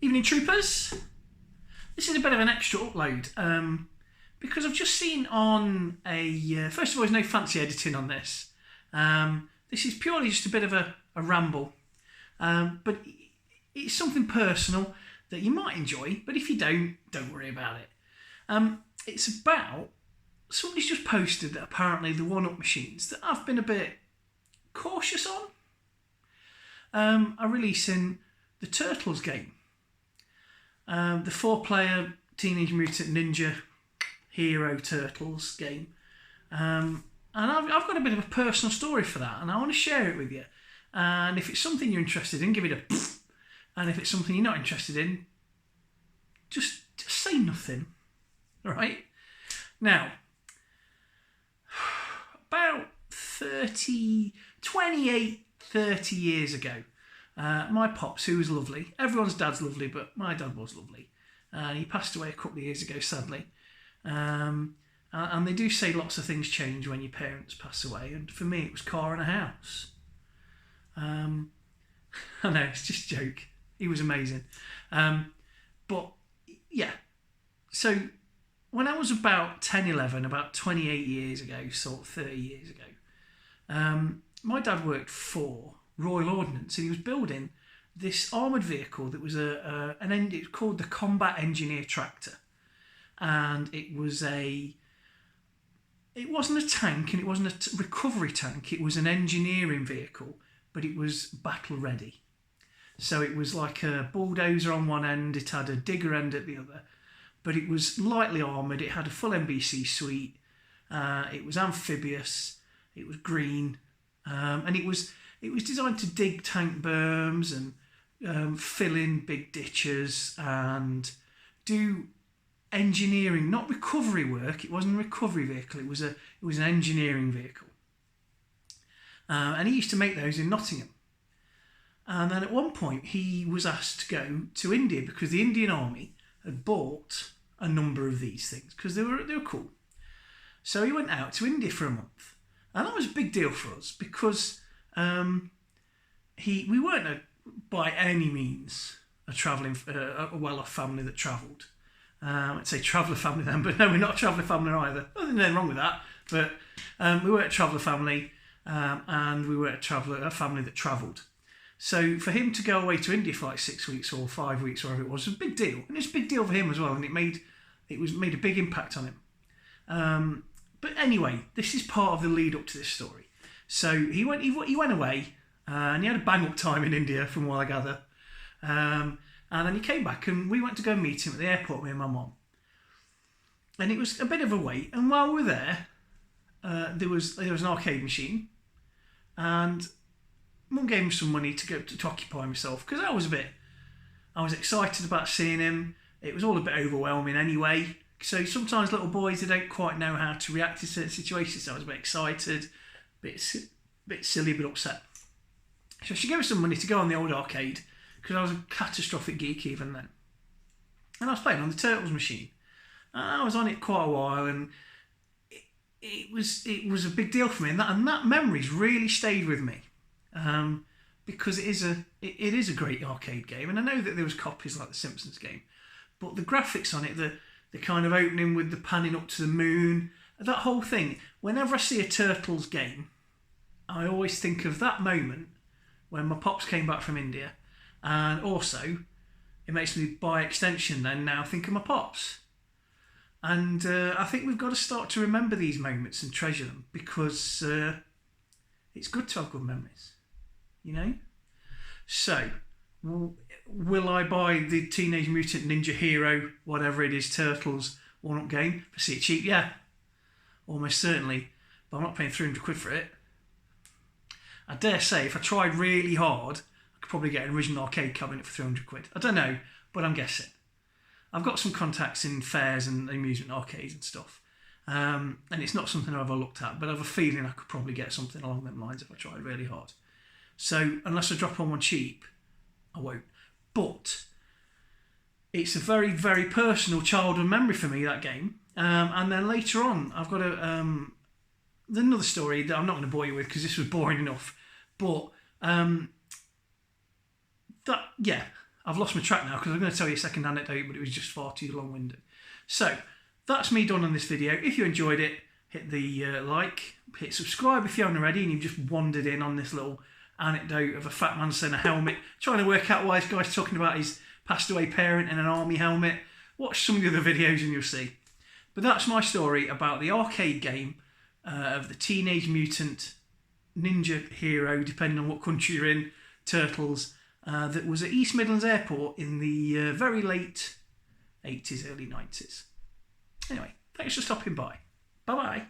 Evening Troopers. This is a bit of an extra upload because I've just seen on a... first of all, there's no fancy editing on this. This is purely just a bit of a ramble. But it's something personal that you might enjoy, but if you don't worry about it. It's about... Somebody's just posted that apparently the one-up machines that I've been a bit cautious on are releasing the Turtles game. The 4-player Teenage Mutant Ninja Hero Turtles game. And I've got a bit of a personal story for that, and I want to share it with you. And if it's something you're interested in, give it a pfft. And if it's something you're not interested in, just say nothing. All right? Now, about 30 years ago, my pops, who was lovely, everyone's dad's lovely, but my dad was lovely. He passed away a couple of years ago, sadly. And they do say lots of things change when your parents pass away. And for me, it was car and a house. I know, it's just a joke. He was amazing. But, yeah. So, when I was about 10, 11, about 28 years ago, sort of 30 years ago, my dad worked for Royal Ordnance, and he was building this armoured vehicle that was it's called the Combat Engineer Tractor. And it wasn't a tank, and it wasn't a recovery tank. It was an engineering vehicle, but it was battle ready. So it was like a bulldozer on one end, it had a digger end at the other, but it was lightly armoured, it had a full NBC suite, it was amphibious, it was green, and it was designed to dig tank berms and fill in big ditches and do engineering, not recovery work. It wasn't a recovery vehicle, it was an engineering vehicle. And he used to make those in Nottingham. And then at one point he was asked to go to India because the Indian Army had bought a number of these things because they were cool. So he went out to India for a month. And that was a big deal for us because we weren't by any means a well-off family that travelled. I'd say traveller family then, but no, we're not a traveller family either. Nothing wrong with that. But we weren't a traveller family, and we were a family that travelled. So for him to go away to India for like 6 weeks or 5 weeks, or whatever it was a big deal. And it's a big deal for him as well, and it made a big impact on him. But anyway, this is part of the lead up to this story. So he went away, and he had a bang up time in India, from what I gather. And then he came back, and we went to go meet him at the airport, me and my mum. And it was a bit of a wait. And while we were there, there was an arcade machine, and Mum gave him some money to occupy himself because I was excited about seeing him. It was all a bit overwhelming anyway. So sometimes little boys, they don't quite know how to react to certain situations. So I was a bit excited, bit silly, but upset. So she gave us some money to go on the old arcade because I was a catastrophic geek even then. And I was playing on the Turtles machine. And I was on it quite a while, and it was a big deal for me. And that memory's really stayed with me. Because it is a great arcade game, and I know that there was copies like the Simpsons game, but the graphics on it, the kind of opening with the panning up to the moon, that whole thing. Whenever I see a Turtles game, I always think of that moment when my pops came back from India, and also it makes me, by extension, then now think of my pops. And I think we've got to start to remember these moments and treasure them because it's good to have good memories. You know? So, will I buy the Teenage Mutant Ninja Hero, whatever it is, Turtles one-up game? If I see it cheap, yeah. Almost certainly. But I'm not paying 300 quid for it. I dare say, if I tried really hard, I could probably get an original arcade cabinet for 300 quid. I don't know, but I'm guessing. I've got some contacts in fairs and amusement arcades and stuff. And it's not something I've ever looked at, but I have a feeling I could probably get something along them lines if I tried really hard. So unless I drop on one cheap, I won't. But it's a very, very personal childhood memory for me, that game. And then later on, I've got another story that I'm not going to bore you with because this was boring enough. But I've lost my track now because I'm going to tell you a second anecdote, but it was just far too long-winded. So that's me done on this video. If you enjoyed it, hit the like, hit subscribe if you haven't already and you've just wandered in on this little anecdote of a fat man selling a helmet, trying to work out why this guy's talking about his passed away parent in an army helmet. Watch some of the other videos and you'll see. But that's my story about the arcade game of the Teenage Mutant Ninja Hero, depending on what country you're in, Turtles, that was at East Midlands Airport in the very late 80s, early 90s. Anyway, thanks for stopping by. Bye-bye.